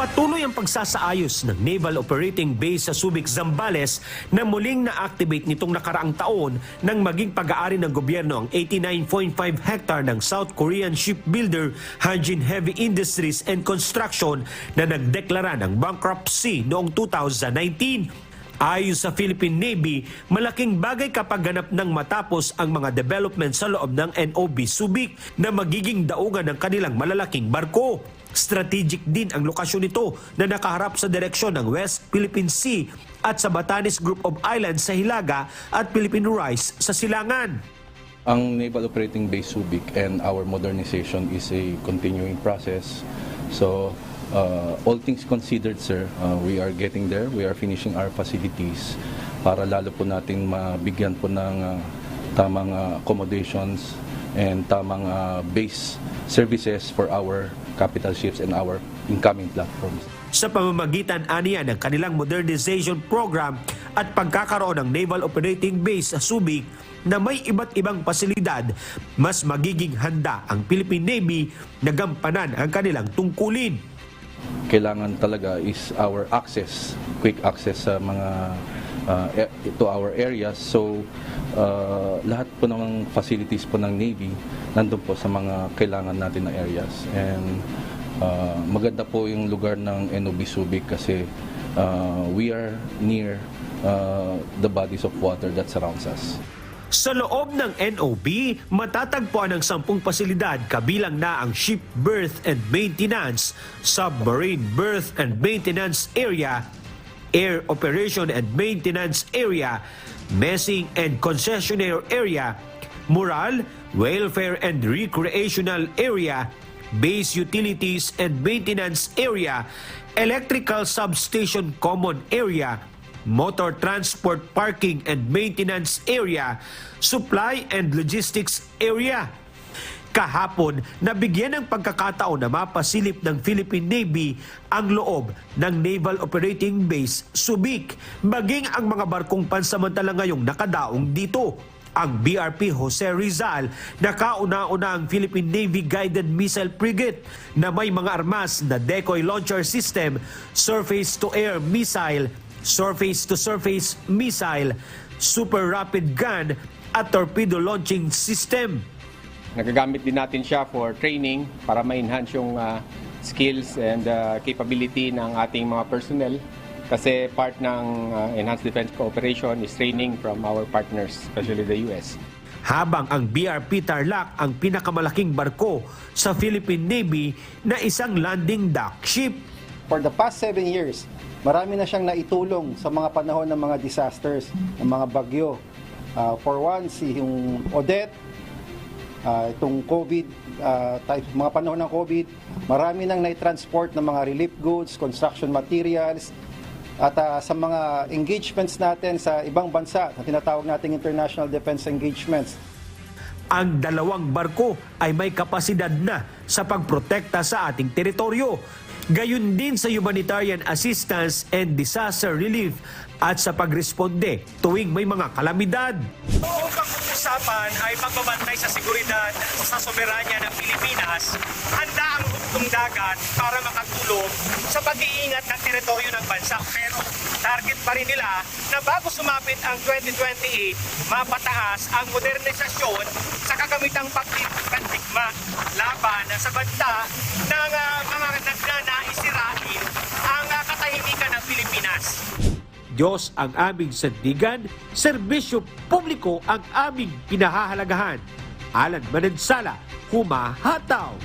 Patuloy ang pagsasaayos ng Naval Operating Base sa Subic, Zambales na muling na-activate nitong nakaraang taon nang maging pag-aari ng gobyerno ang 89.5 hectare ng South Korean shipbuilder Hanjin Heavy Industries and Construction na nagdeklara ng bankruptcy noong 2019. Ayon sa Philippine Navy, malaking bagay kapag ganap ng matapos ang mga development sa loob ng NOB Subic na magiging daungan ng kanilang malalaking barko. Strategic din ang lokasyon nito na nakaharap sa direksyon ng West Philippine Sea at sa Batanes Group of Islands sa Hilaga at Philippine Rice sa Silangan. Ang Naval Operating Base Subic and our modernization is a continuing process. So, all things considered, sir, we are getting there. We are finishing our facilities para lalo po nating mabigyan po ng tamang accommodations and tamang base services for our capital ships and our incoming platforms. Sa pamamagitan aniya ng kanilang modernization program at pagkakaroon ng Naval Operating Base sa Subic na may iba't ibang pasilidad, mas magiging handa ang Philippine Navy na gampanan ang kanilang tungkulin. Kailangan talaga is our access, quick access sa mga to our areas. So lahat po ng facilities po ng Navy nandun po sa mga kailangan natin na areas. And maganda po yung lugar ng NOB Subic kasi we are near the bodies of water that surrounds us. Sa loob ng NOB, matatagpuan ang 10 pasilidad kabilang na ang Ship Berth and Maintenance, Submarine Berth and Maintenance Area, Air Operation and Maintenance Area, Messing and Concessionaire Area, Mural, Welfare and Recreational Area, Base Utilities and Maintenance Area, Electrical Substation Common Area, Motor Transport Parking and Maintenance Area, Supply and Logistics Area. Kahapon, nabigyan ng pagkakataon na mapasilip ng Philippine Navy ang loob ng Naval Operating Base Subic, maging ang mga barkong pansamantala ngayong nakadaong dito. Ang BRP Jose Rizal na kauna-una ang Philippine Navy Guided Missile Frigate na may mga armas na decoy launcher system, surface-to-air missile, surface-to-surface missile, super rapid gun at torpedo launching system. Nagagamit din natin siya for training para ma-enhance yung skills and capability ng ating mga personnel. Kasi part ng Enhanced Defense Cooperation is training from our partners, especially the US. Habang ang BRP Tarlac ang pinakamalaking barko sa Philippine Navy na isang landing dock ship. For the past 7 years, marami na siyang naitulong sa mga panahon ng mga disasters, ng mga bagyo. For one, yung Odette, itong COVID, mga panahon ng COVID, marami nang nai-transport ng mga relief goods, construction materials, at sa mga engagements natin sa ibang bansa na tinatawag nating international defense engagements. Ang dalawang barko ay may kapasidad na sa pagprotekta sa ating teritoryo. Gayon din sa humanitarian assistance and disaster relief at sa pagresponde tuwing may mga kalamidad. Ang pag-uusapan ay pagbabantay sa seguridad sa soberanya ng Pilipinas, handa ang hugtong dagat para makatulong sa pag-iingat ng teritoryo ng bansa. Pero target pa rin nila na bago sumapit ang 2028, mapataas ang modernisasyon sa kagamitang pagdigma laban sa banta ng mga nagnanaisirain ang katahimikan ng Pilipinas. Diyos ang aming sandigan, serbisyo publiko ang aming pinahahalagahan. Alan Manansala, humahataw.